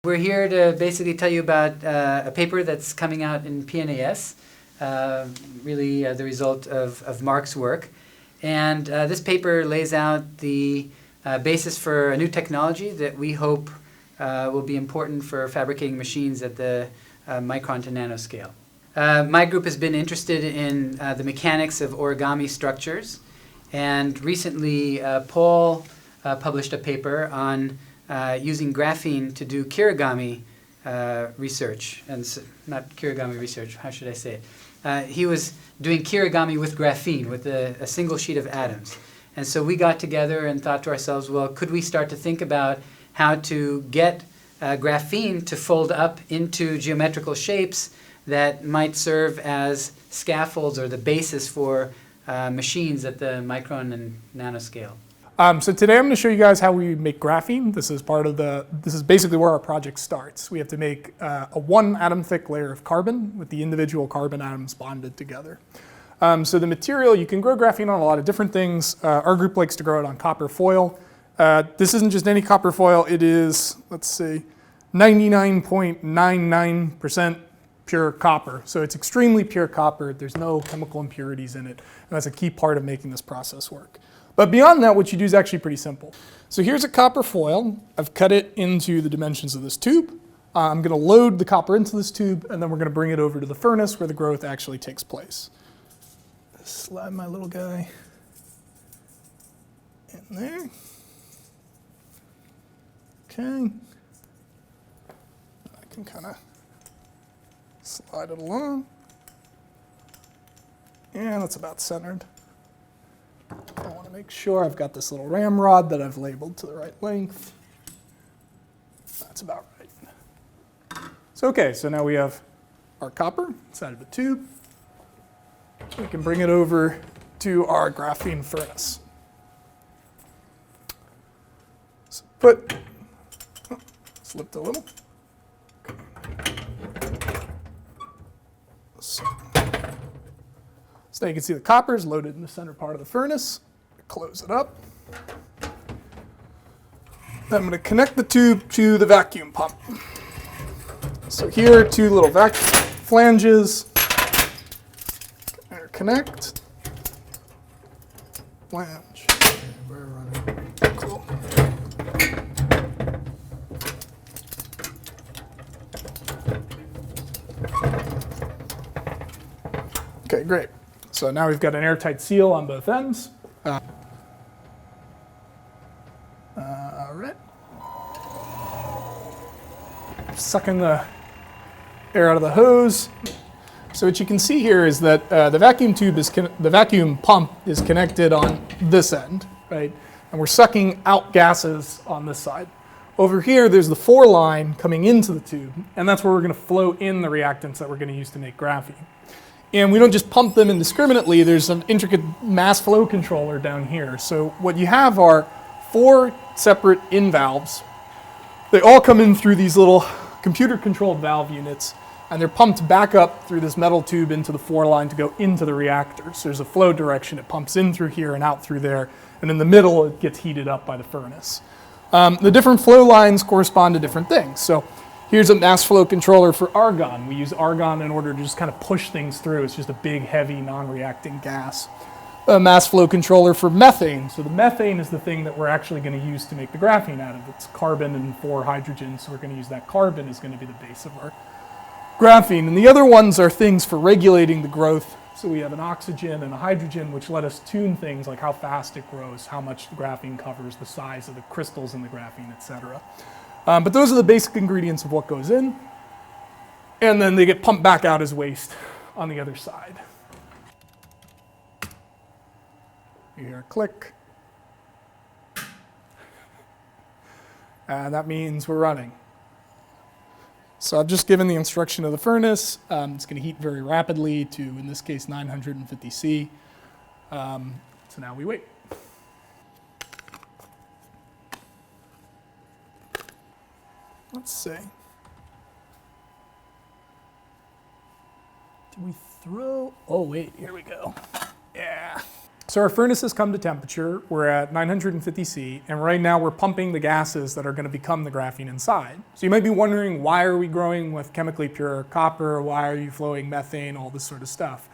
We're here to basically tell you about a paper that's coming out in PNAS, really the result of Marc's work. And this paper lays out the basis for a new technology that we hope will be important for fabricating machines at the micron to nanoscale. My group has been interested in the mechanics of origami structures, and recently Paul published a paper on using graphene to do kirigami research, and not kirigami research, how should I say it? He was doing kirigami with graphene, with a single sheet of atoms. And so we got together and thought to ourselves, well, could we start to think about how to get graphene to fold up into geometrical shapes that might serve as scaffolds or the basis for machines at the micron and nanoscale. So today I'm going to show you guys how we make graphene. This is basically where our project starts. We have to make a 1 atom thick layer of carbon with the individual carbon atoms bonded together. So the material, you can grow graphene on a lot of different things. Our group likes to grow it on copper foil. This isn't just any copper foil, it is, let's see, 99.99% pure copper. So it's extremely pure copper. There's no chemical impurities in it. And that's a key part of making this process work. But beyond that, what you do is actually pretty simple. So here's a copper foil. I've cut it into the dimensions of this tube. I'm going to load the copper into this tube, and then we're going to bring it over to the furnace where the growth actually takes place. Slide my little guy in there. Okay. I can kind of slide it along. And it's about centered. I want to make sure I've got this little ramrod that I've labeled to the right length. That's about right. So okay, so now we have our copper inside of the tube. We can bring it over to our graphene furnace. So slipped a little. So now you can see the copper is loaded in the center part of the furnace. Close it up. Then I'm going to connect the tube to the vacuum pump. So here are 2 little vacuum flanges. Interconnect. Flange. We're running. Cool. Okay, great. So now we've got an airtight seal on both ends. All right. Sucking the air out of the hose. So what you can see here is that the vacuum pump is connected on this end, right? And we're sucking out gases on this side. Over here, there's the 4 line coming into the tube, and that's where we're going to flow in the reactants that we're going to use to make graphene. And we don't just pump them indiscriminately. There's an intricate mass flow controller down here. So what you have are 4 separate in valves. They all come in through these little computer-controlled valve units, and they're pumped back up through this metal tube into the 4 line to go into the reactor. So there's a flow direction. It pumps in through here and out through there, and in the middle, it gets heated up by the furnace. The different flow lines correspond to different things. So here's a mass flow controller for argon. We use argon in order to just kind of push things through. It's just a big, heavy, non-reacting gas. A mass flow controller for methane. So the methane is the thing that we're actually going to use to make the graphene out of. It's carbon and 4 hydrogens, so we're going to use that carbon as going to be the base of our graphene. And the other ones are things for regulating the growth. So we have an oxygen and a hydrogen, which let us tune things like how fast it grows, how much the graphene covers, the size of the crystals in the graphene, etc. But those are the basic ingredients of what goes in. And then they get pumped back out as waste on the other side. You hear a click. And that means we're running. So I've just given the instruction of the furnace. It's going to heat very rapidly to, in this case, 950 C. So now we wait. Let's see. Did we throw? Oh, wait, here we go. Yeah. So our furnaces come to temperature, we're at 950 C, and right now we're pumping the gases that are going to become the graphene inside. So you might be wondering, why are we growing with chemically pure copper? Why are you flowing methane? All this sort of stuff.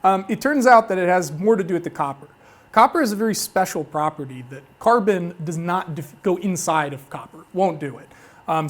It turns out that it has more to do with the copper. Copper is a very special property that carbon does not go inside of copper, won't do it.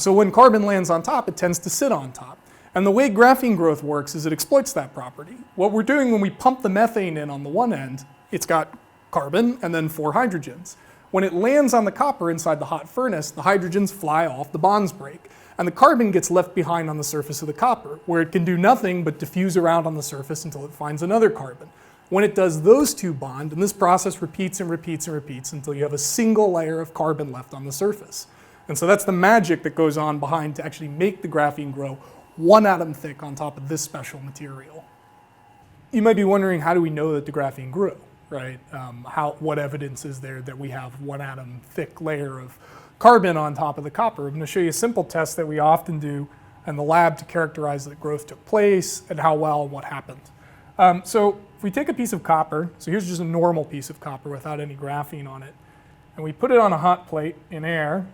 So when carbon lands on top, it tends to sit on top. And the way graphene growth works is it exploits that property. What we're doing when we pump the methane in on the one end, it's got carbon and then 4 hydrogens. When it lands on the copper inside the hot furnace, the hydrogens fly off, the bonds break, and the carbon gets left behind on the surface of the copper, where it can do nothing but diffuse around on the surface until it finds another carbon. When it does those two bond, and this process repeats and repeats and repeats until you have a single layer of carbon left on the surface. And so that's the magic that goes on behind to actually make the graphene grow 1 atom thick on top of this special material. You might be wondering, how do we know that the graphene grew? Right? What evidence is there that we have 1 atom thick layer of carbon on top of the copper? I'm going to show you a simple test that we often do in the lab to characterize that growth took place and how well and what happened. So if we take a piece of copper, so here's just a normal piece of copper without any graphene on it, and we put it on a hot plate in air.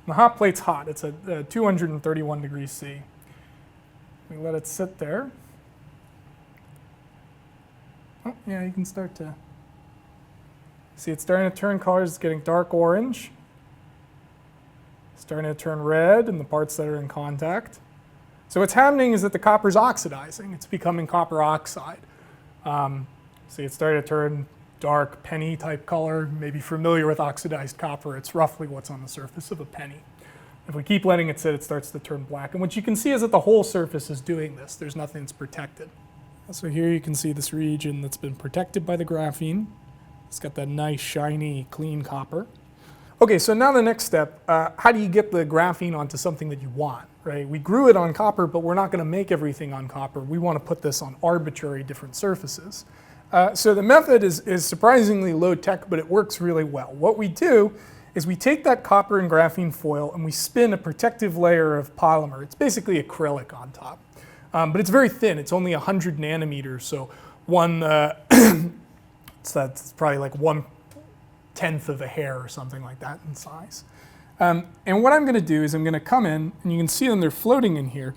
The hot plate's hot. It's at 231 degrees C. We let it sit there. Oh, yeah, you can start to see it's starting to turn colors. It's getting dark orange. Starting to turn red in the parts that are in contact. So what's happening is that the copper's oxidizing. It's becoming copper oxide. See, it's starting to turn dark penny type color. Maybe familiar with oxidized copper. It's roughly what's on the surface of a penny. If we keep letting it sit, it starts to turn black. And what you can see is that the whole surface is doing this. There's nothing that's protected. So here you can see this region that's been protected by the graphene. It's got that nice, shiny, clean copper. Okay, so now the next step, how do you get the graphene onto something that you want, right? We grew it on copper, but we're not going to make everything on copper. We want to put this on arbitrary different surfaces. So the method is surprisingly low tech, but it works really well. What we do is we take that copper and graphene foil and we spin a protective layer of polymer. It's basically acrylic on top. But it's very thin. It's only 100 nanometers, so that's probably like 1/10 of a hair or something like that in size. And what I'm going to do is I'm going to come in, and you can see them, they're floating in here.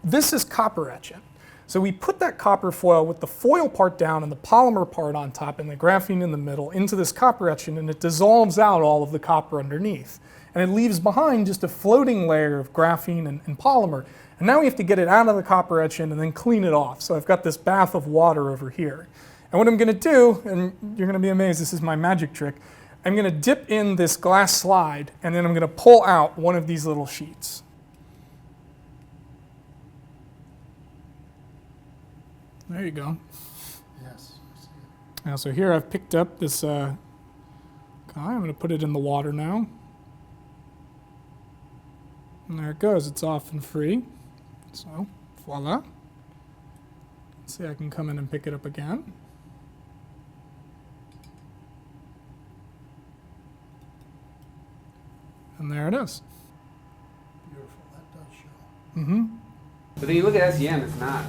This is copper etchant. So we put that copper foil with the foil part down and the polymer part on top and the graphene in the middle into this copper etchant, and it dissolves out all of the copper underneath. And it leaves behind just a floating layer of graphene and polymer. And now we have to get it out of the copper etchant and then clean it off. So I've got this bath of water over here. And what I'm going to do, and you're going to be amazed, this is my magic trick, I'm going to dip in this glass slide, and then I'm going to pull out one of these little sheets. There you go. Yes, I see it. Now, so here I've picked up this guy. I'm going to put it in the water now. And there it goes. It's off and free. So, voila. Let's see, I can come in and pick it up again. And there it is. Beautiful, that does show. Mm-hmm. But then you look at SEM, it's not.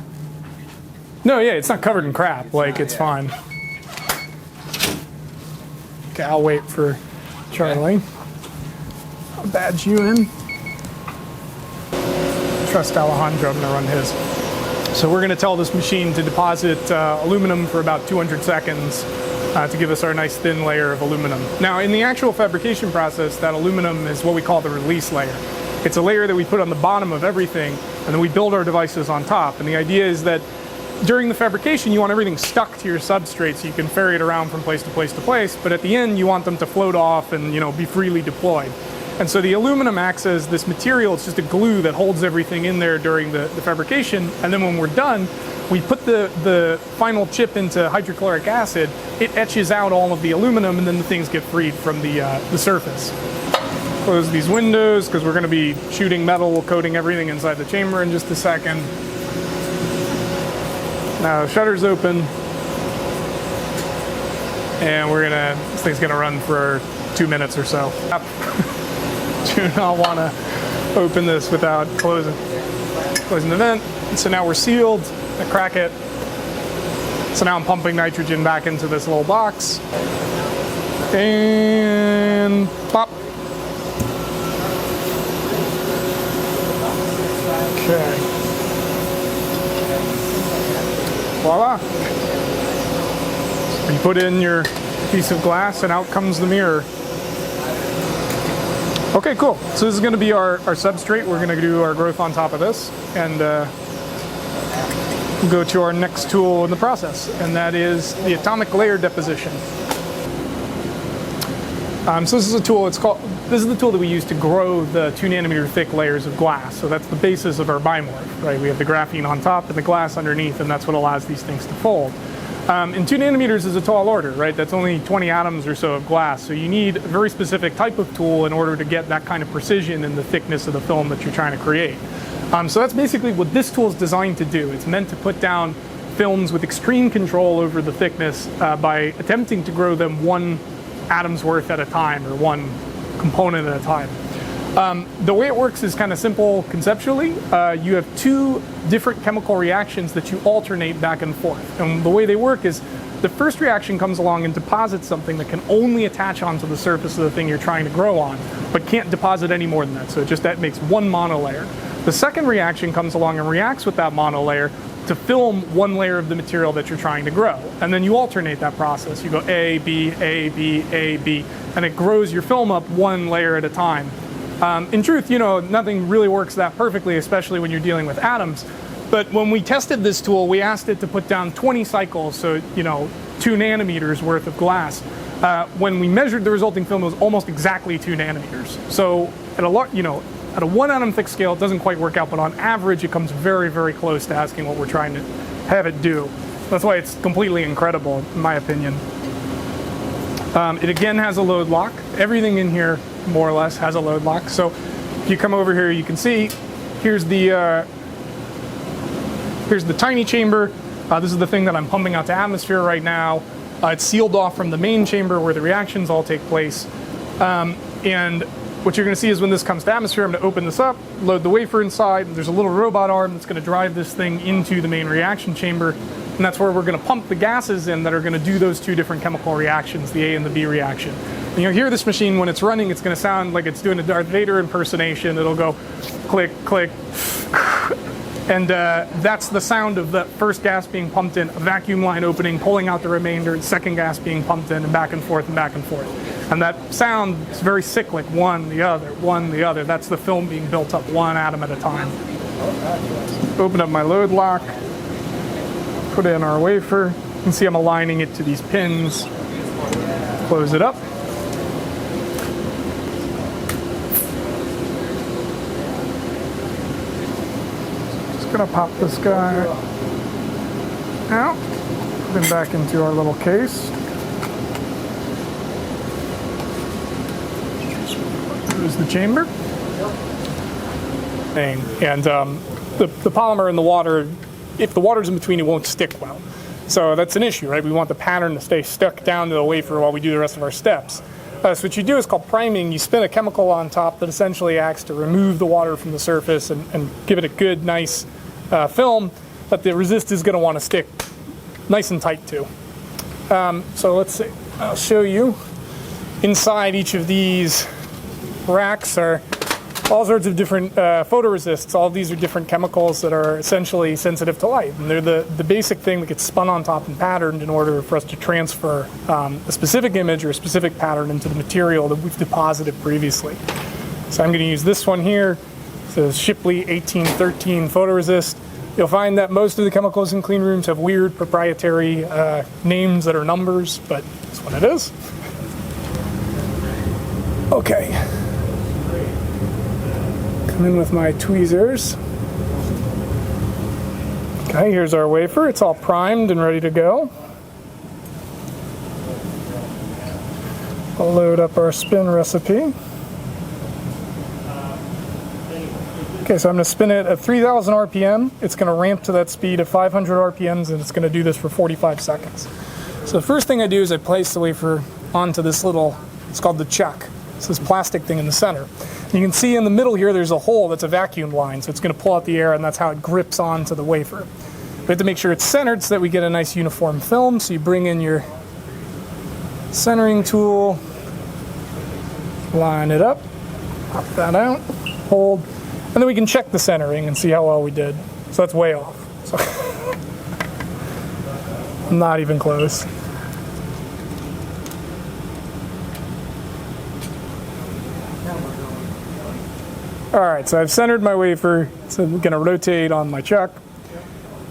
No, yeah, it's not covered in crap. It's fine. Okay, I'll wait for Charlie. I'll badge you in. Trust Alejandro, I'm going to run his. So we're going to tell this machine to deposit aluminum for about 200 seconds to give us our nice thin layer of aluminum. Now, in the actual fabrication process, that aluminum is what we call the release layer. It's a layer that we put on the bottom of everything, and then we build our devices on top. And the idea is that during the fabrication, you want everything stuck to your substrate so you can ferry it around from place to place to place, but at the end, you want them to float off and be freely deployed. And so the aluminum acts as this material. It's just a glue that holds everything in there during the fabrication. And then when we're done, we put the final chip into hydrochloric acid. It etches out all of the aluminum, and then the things get freed from the surface. Close these windows because we're going to be shooting metal, coating everything inside the chamber in just a second. Now the shutter's open, and this thing's going to run for 2 minutes or so. Do not want to open this without closing the vent. And so now we're sealed. I crack it. So now I'm pumping nitrogen back into this little box. And pop. Okay. Voila. You put in your piece of glass and out comes the mirror. Okay, cool. So this is going to be our substrate. We're going to do our growth on top of this, and we'll go to our next tool in the process, and that is the atomic layer deposition. So this is a tool. This is the tool that we use to grow the 2 nanometer thick layers of glass. So that's the basis of our bimorph, right? We have the graphene on top and the glass underneath, and that's what allows these things to fold. And 2 nanometers is a tall order, right? That's only 20 atoms or so of glass. So you need a very specific type of tool in order to get that kind of precision in the thickness of the film that you're trying to create. So that's basically what this tool is designed to do. It's meant to put down films with extreme control over the thickness by attempting to grow them 1 atom's worth at a time, or 1 component at a time. The way it works is kind of simple conceptually. You have 2 different chemical reactions that you alternate back and forth. And the way they work is the first reaction comes along and deposits something that can only attach onto the surface of the thing you're trying to grow on, but can't deposit any more than that. So that makes 1 monolayer. The second reaction comes along and reacts with that monolayer to film 1 layer of the material that you're trying to grow. And then you alternate that process. You go A, B, A, B, A, B, and it grows your film up 1 layer at a time. In truth, nothing really works that perfectly, especially when you're dealing with atoms. But when we tested this tool, we asked it to put down 20 cycles, so 2 nanometers worth of glass. When we measured the resulting film, it was almost exactly 2 nanometers. So at a 1 atom thick scale, it doesn't quite work out, but on average, it comes very, very close to asking what we're trying to have it do. That's why it's completely incredible, in my opinion. It again has a load lock. Everything in here, more or less, has a load lock. So if you come over here, you can see here's the tiny chamber. This is the thing that I'm pumping out to atmosphere right now. It's sealed off from the main chamber where the reactions all take place. And what you're going to see is when this comes to atmosphere, I'm going to open this up, load the wafer inside, and there's a little robot arm that's going to drive this thing into the main reaction chamber, and that's where we're going to pump the gases in that are going to do those 2 different chemical reactions, the A and the B reaction. And you'll hear this machine when it's running, it's going to sound like it's doing a Darth Vader impersonation. It'll go click, click, and that's the sound of the first gas being pumped in, a vacuum line opening, pulling out the remainder, and second gas being pumped in, and back and forth and back and forth. And that sound is very cyclic, 1, the other, 1, the other. That's the film being built up 1 atom at a time. Open up my load lock, put in our wafer. You can see I'm aligning it to these pins. Close it up. Just gonna pop this guy out, put him back into our little case. There's the chamber. And the polymer in the water, if the water's in between, it won't stick well. So that's an issue, right? We want the pattern to stay stuck down to the wafer while we do the rest of our steps. So what you do is called priming. You spin a chemical on top that essentially acts to remove the water from the surface and give it a good, nice film that the resist is going to want to stick nice and tight to. So let's see. I'll show you. Inside each of these racks are all sorts of different photoresists. All of these are different chemicals that are essentially sensitive to light. And they're the basic thing that gets spun on top and patterned in order for us to transfer a specific image or a specific pattern into the material that we've deposited previously. So I'm going to use this one here. It's a Shipley 1813 photoresist. You'll find that most of the chemicals in clean rooms have weird proprietary names that are numbers, but that's what it is. Okay. Come in with my tweezers. Okay, here's our wafer. It's all primed and ready to go. I'll load up our spin recipe. Okay, so I'm going to spin it at 3,000 RPM. It's going to ramp to that speed of 500 RPMs, and it's going to do this for 45 seconds. So the first thing I do is I place the wafer onto this little, it's called the chuck. It's this plastic thing in the center. And you can see in the middle here there's a hole that's a vacuum line, so it's going to pull out the air, and that's how it grips onto the wafer. We have to make sure it's centered so that we get a nice uniform film. So you bring in your centering tool, line it up, pop that out, hold, and then we can check the centering and see how well we did. So that's way off. So not even close. All right, so I've centered my wafer. So I'm gonna rotate on my chuck.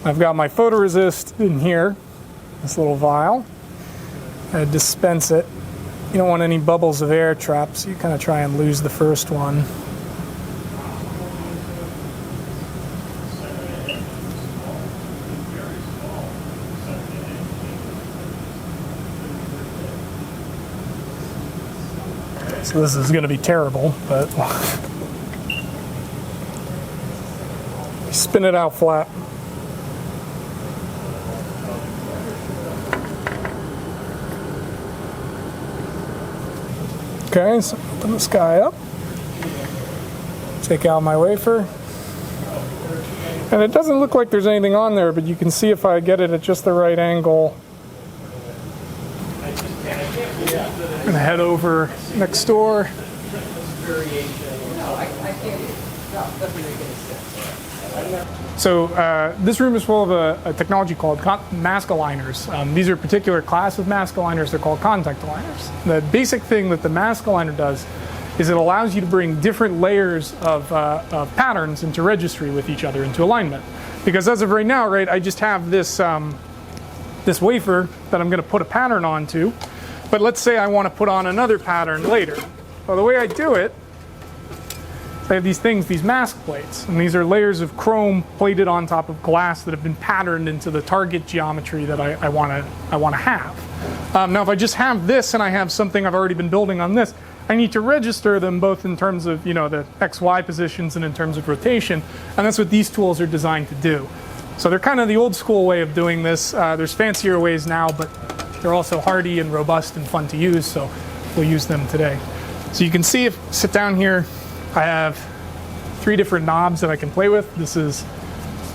I've got my photoresist in here, this little vial. I dispense it. You don't want any bubbles of air trapped, so you kind of try and lose the first one. So this is going to be terrible, but spin it out flat. Okay, so open this guy up, take out my wafer, and it doesn't look like there's anything on there, but you can see if I get it at just the right angle. I'm gonna head over next door. So this room is full of a technology called mask aligners. These are a particular class of mask aligners. They're called contact aligners. The basic thing that the mask aligner does is it allows you to bring different layers of patterns into registry with each other, into alignment. Because as of right now, right, I just have this, this wafer that I'm going to put a pattern onto. But let's say I want to put on another pattern later. Well, the way I do it, I have these things, these mask plates, and these are layers of chrome plated on top of glass that have been patterned into the target geometry that I want to have. Now, if I just have this and I have something I've already been building on this, I need to register them both in terms of the XY positions and in terms of rotation, and that's what these tools are designed to do. So they're kind of the old school way of doing this. There's fancier ways now, but they're also hardy and robust and fun to use, so we'll use them today. So you can see, sit down here, I have 3 different knobs that I can play with. This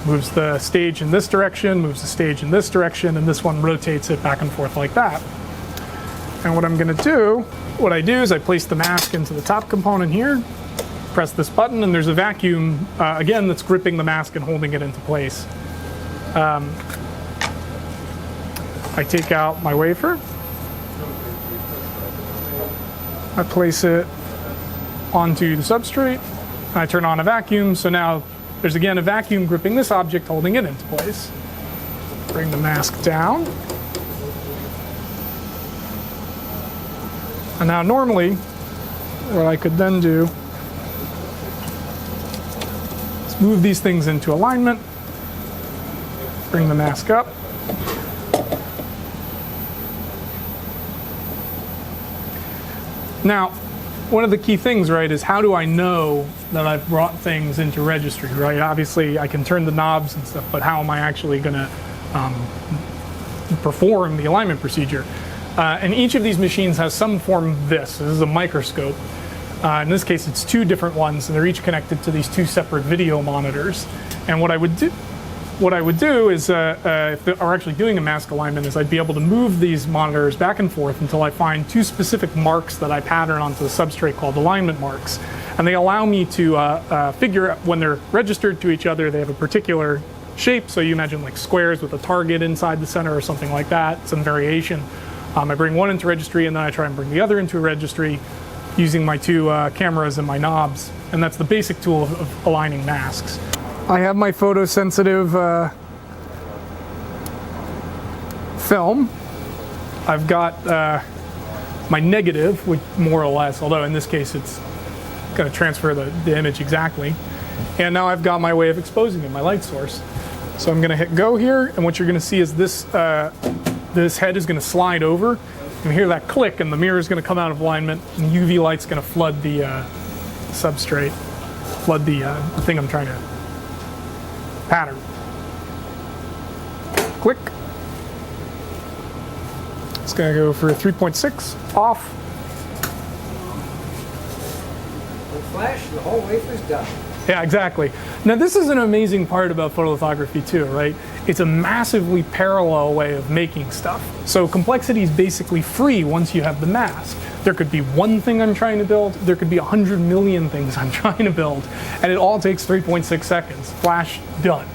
moves the stage in this direction, moves the stage in this direction, and this one rotates it back and forth like that. And what I'm going to do, what I do is I place the mask into the top component here, press this button, and there's a vacuum, again, that's gripping the mask and holding it into place. I take out my wafer, I place it onto the substrate, and I turn on a vacuum, so now there's again a vacuum gripping this object, holding it into place. Bring the mask down. And now normally, what I could then do is move these things into alignment, bring the mask up. Now, one of the key things, right, is how do I know that I've brought things into registry, right? Obviously, I can turn the knobs and stuff, but how am I actually going to perform the alignment procedure? And each of these machines has some form of this. This is a microscope. In this case, it's 2 different ones, and they're each connected to these 2 separate video monitors. And what I would do is, if they are actually doing a mask alignment, is I'd be able to move these monitors back and forth until I find 2 specific marks that I pattern onto the substrate called alignment marks. And they allow me to figure out when they're registered to each other, they have a particular shape. So you imagine like squares with a target inside the center or something like that, some variation. I bring one into registry, and then I try and bring the other into a registry using my 2 cameras and my knobs. And that's the basic tool of aligning masks. I have my photosensitive film. I've got my negative, which more or less, although in this case it's going to transfer the image exactly. And now I've got my way of exposing it, my light source. So I'm going to hit go here, and what you're going to see is this, this head is going to slide over. You hear that click, and the mirror is going to come out of alignment, and the UV light's going to flood the substrate, flood the thing I'm trying to pattern. Click. It's going to go for 3.6 off. With flash, the whole wafer's done. Yeah, exactly. Now this is an amazing part about photolithography too, right? it's a massively parallel way of making stuff. So complexity is basically free once you have the mask. There could be one thing I'm trying to build, there could be 100 million things I'm trying to build, and it all takes 3.6 seconds. Flash, done.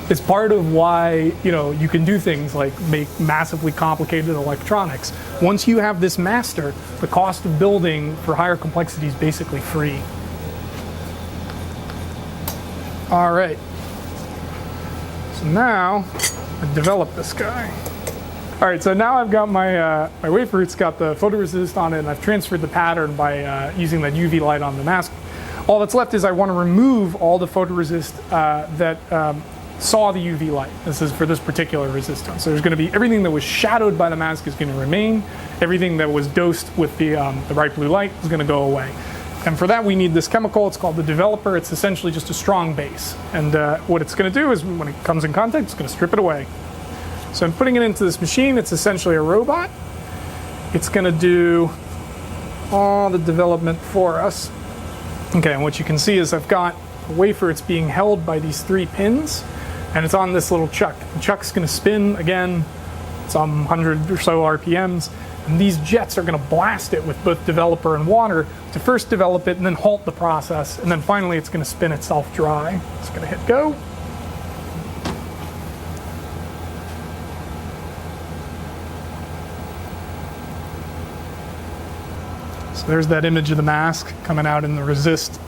It's part of why, you know, you can do things like make massively complicated electronics. Once you have this master, the cost of building for higher complexity is basically free. All right. So now I develop this guy. All right, so now I've got my my wafer. It's got the photoresist on it, and I've transferred the pattern by using that UV light on the mask. All that's left is I want to remove all the photoresist that saw the UV light. This is for this particular resistance. So there's going to be everything that was shadowed by the mask is going to remain. Everything that was dosed with the bright blue light is going to go away. And for that we need this chemical. It's called the developer. It's essentially just a strong base. And what it's going to do is when it comes in contact, it's going to strip it away. So I'm putting it into this machine. It's essentially a robot. It's going to do all the development for us. Okay, and what you can see is I've got a wafer. It's being held by these 3 pins, and it's on this little chuck. The chuck's going to spin again, some 100 or so RPMs, and these jets are going to blast it with both developer and water to first develop it and then halt the process, and then finally it's going to spin itself dry. It's going to hit go. So there's that image of the mask coming out in the resist.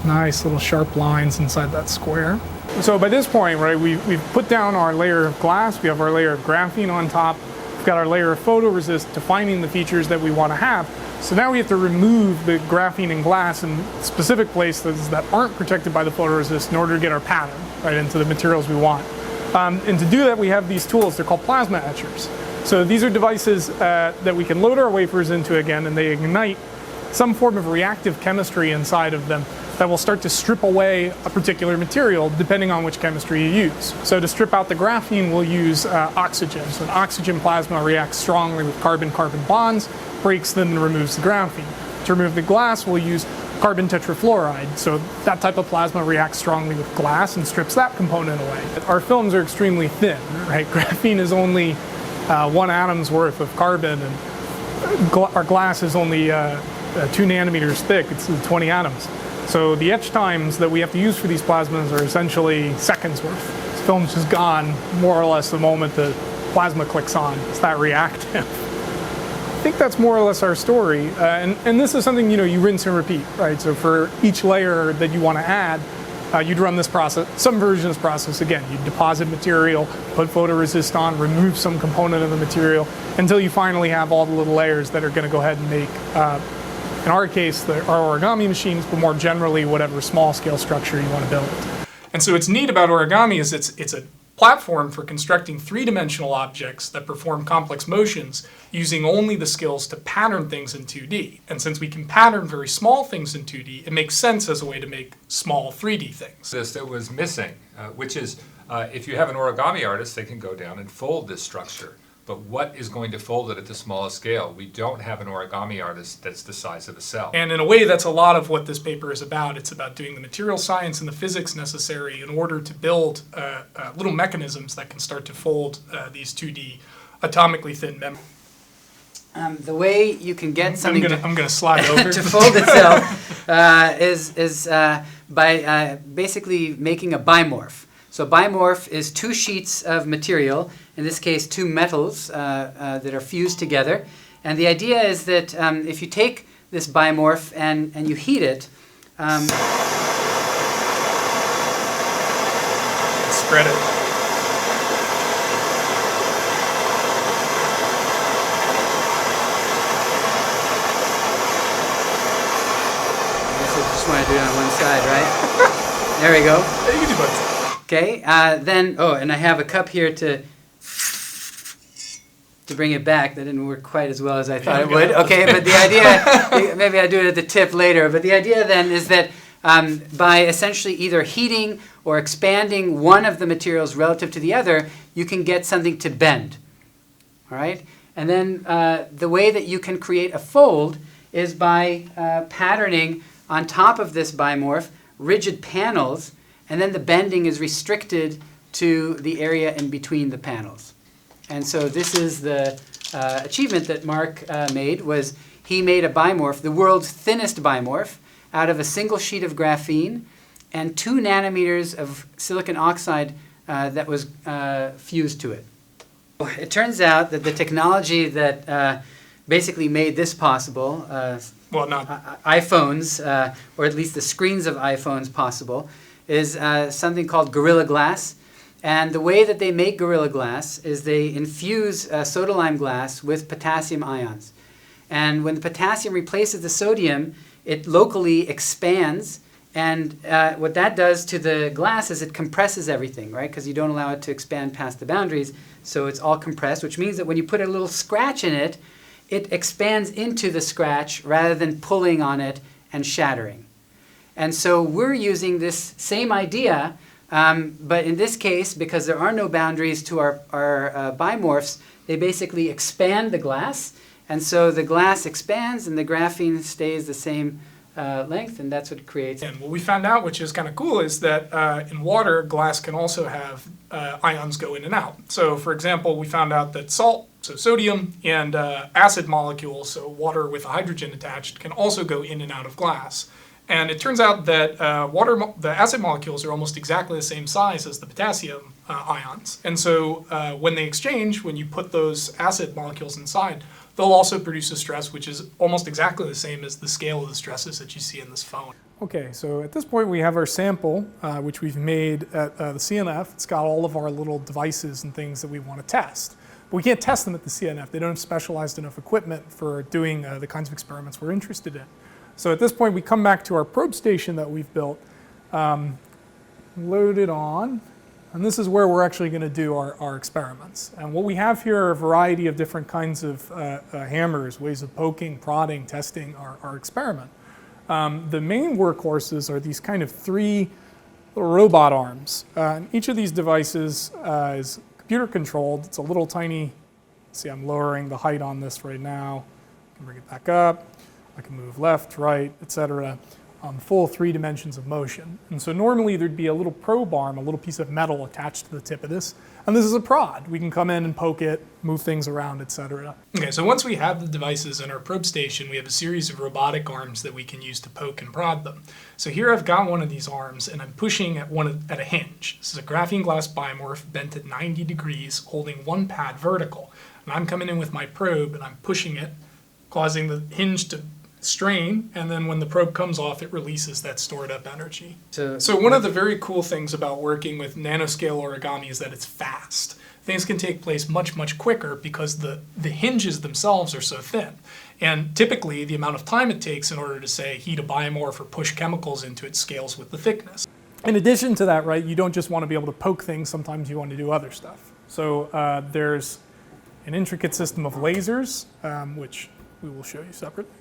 Nice little sharp lines inside that square. So by this point, right, we've put down our layer of glass, we have our layer of graphene on top, we've got our layer of photoresist defining the features that we want to have. So now we have to remove the graphene and glass in specific places that aren't protected by the photoresist in order to get our pattern right into the materials we want. And to do that, we have these tools. They're called plasma etchers. So these are devices that we can load our wafers into again, and they ignite some form of reactive chemistry inside of them that will start to strip away a particular material depending on which chemistry you use. So to strip out the graphene, we'll use oxygen. So an oxygen plasma reacts strongly with carbon-carbon bonds, breaks them and removes the graphene. To remove the glass, we'll use carbon tetrafluoride. So that type of plasma reacts strongly with glass and strips that component away. Our films are extremely thin, right? Graphene is only 1 atom's worth of carbon, and our glass is only 2 nanometers thick. It's 20 atoms. So the etch times that we have to use for these plasmas are essentially seconds worth. This film's just gone more or less the moment the plasma clicks on. It's that reactive. I think that's more or less our story. And this is something, you know, you rinse and repeat, right? So for each layer that you want to add, you'd run this process, some version of this process again. You'd deposit material, put photoresist on, remove some component of the material until you finally have all the little layers that are going to go ahead and make, in our case, our origami machines, but more generally, whatever small scale structure you want to build. And so what's neat about origami is it's a platform for constructing 3-dimensional objects that perform complex motions using only the skills to pattern things in 2D. And since we can pattern very small things in 2D, it makes sense as a way to make small 3D things. This that was missing, which is if you have an origami artist, they can go down and fold this structure. But what is going to fold it at the smallest scale? We don't have an origami artist that's the size of a cell. And in a way, that's a lot of what this paper is about. It's about doing the material science and the physics necessary in order to build little mechanisms that can start to fold these 2D atomically thin members. The way you can get something I'm gonna slide over to fold itself is by basically making a bimorph. So bimorph is 2 sheets of material, in this case 2 metals that are fused together. And the idea is that if you take this bimorph and you heat it, spread it. I guess I just want to do it on one side, right? There we go. Yeah, you can do both. Okay, and I have a cup here to bring it back. That didn't work quite as well as I thought it would. Okay, but the idea, maybe I do it at the tip later, but the idea then is that by essentially either heating or expanding one of the materials relative to the other, you can get something to bend. All right? And then the way that you can create a fold is by patterning on top of this bimorph rigid panels and then the bending is restricted to the area in between the panels. And so this is the achievement that Marc made, was he made a bimorph, the world's thinnest bimorph, out of a single sheet of graphene and 2 nanometers of silicon oxide that was fused to it. It turns out that the technology that basically made this possible, iPhones, or at least the screens of iPhones possible, is something called Gorilla Glass. And the way that they make Gorilla Glass is they infuse soda lime glass with potassium ions. And when the potassium replaces the sodium, it locally expands. And what that does to the glass is it compresses everything, right? Because you don't allow it to expand past the boundaries. So it's all compressed, which means that when you put a little scratch in it, it expands into the scratch rather than pulling on it and shattering. And so we're using this same idea, but in this case, because there are no boundaries to our bimorphs, they basically expand the glass. And so the glass expands and the graphene stays the same length, and that's what creates. And what we found out, which is kind of cool, is that in water, glass can also have ions go in and out. So for example, we found out that salt, so sodium, and acid molecules, so water with a hydrogen attached, can also go in and out of glass. And it turns out that the acid molecules are almost exactly the same size as the potassium ions. And so when they exchange, when you put those acid molecules inside, they'll also produce a stress which is almost exactly the same as the scale of the stresses that you see in this phone. Okay, so at this point we have our sample, which we've made at the CNF. It's got all of our little devices and things that we want to test. But we can't test them at the CNF. They don't have specialized enough equipment for doing the kinds of experiments we're interested in. So at this point we come back to our probe station that we've built, load it on, and this is where we're actually going to do our experiments. And what we have here are a variety of different kinds of hammers, ways of poking, prodding, testing our experiment. The main workhorses are these kind of 3 little robot arms. And each of these devices is computer controlled. It's a little tiny, see I'm lowering the height on this right now. I can bring it back up. I can move left, right, etc. On full 3 dimensions of motion. And so normally there'd be a little probe arm, a little piece of metal attached to the tip of this. And this is a prod. We can come in and poke it, move things around, etc. Okay, so once we have the devices in our probe station, we have a series of robotic arms that we can use to poke and prod them. So here I've got one of these arms and I'm pushing at a hinge. This is a graphene glass bimorph bent at 90 degrees, holding 1 pad vertical. And I'm coming in with my probe and I'm pushing it, causing the hinge to strain, and then when the probe comes off, it releases that stored up energy. So one of the very cool things about working with nanoscale origami is that it's fast. Things can take place much, much quicker because the hinges themselves are so thin. And typically, the amount of time it takes in order to, say, heat a biomorph or push chemicals into it scales with the thickness. In addition to that, right, you don't just want to be able to poke things, sometimes you want to do other stuff. So there's an intricate system of lasers, which we will show you separately,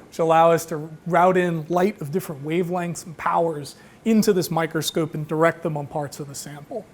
which allow us to route in light of different wavelengths and powers into this microscope and direct them on parts of the sample.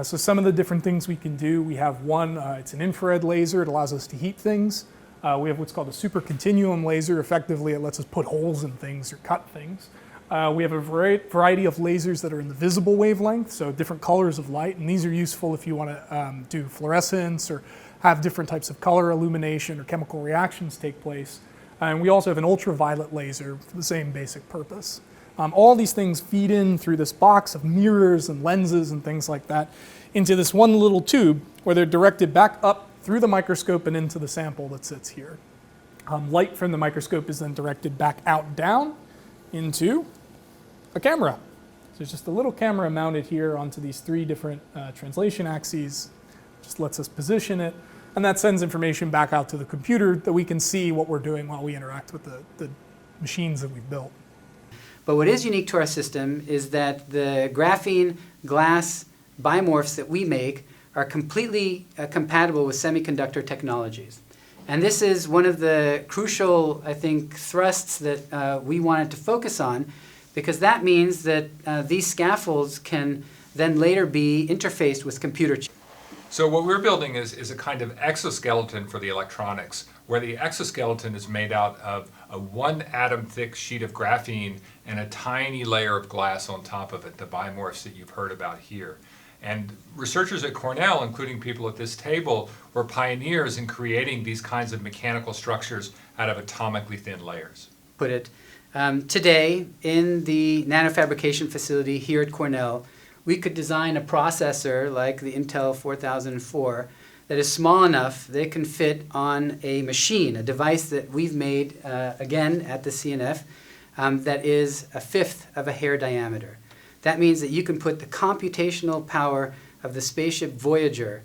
So some of the different things we can do, we have one, it's an infrared laser. It allows us to heat things. We have what's called a super continuum laser. Effectively, it lets us put holes in things or cut things. We have a variety of lasers that are in the visible wavelength, so different colors of light, and these are useful if you want to do fluorescence or have different types of color illumination or chemical reactions take place. And we also have an ultraviolet laser for the same basic purpose. All these things feed in through this box of mirrors and lenses and things like that into this one little tube where they're directed back up through the microscope and into the sample that sits here. Light from the microscope is then directed back out down into a camera. So there's just a little camera mounted here onto these 3 different translation axes. Just lets us position it, and that sends information back out to the computer that we can see what we're doing while we interact with the machines that we've built. But what is unique to our system is that the graphene glass bimorphs that we make are completely compatible with semiconductor technologies. And this is one of the crucial, I think, thrusts that we wanted to focus on, because that means that these scaffolds can then later be interfaced with computer chips. So what we're building is a kind of exoskeleton for the electronics, where the exoskeleton is made out of a 1 atom thick sheet of graphene and a tiny layer of glass on top of it, the bimorphs that you've heard about here. And researchers at Cornell, including people at this table, were pioneers in creating these kinds of mechanical structures out of atomically thin layers. Put it. Today, in the nanofabrication facility here at Cornell, we could design a processor like the Intel 4004 that is small enough that it can fit on a machine, a device that we've made, again, at the CNF, that is 1/5 of a hair diameter. That means that you can put the computational power of the spaceship Voyager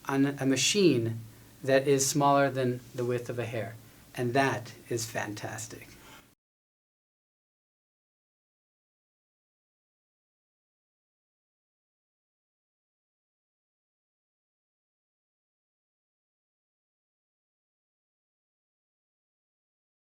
on a machine that is smaller than the width of a hair. And that is fantastic.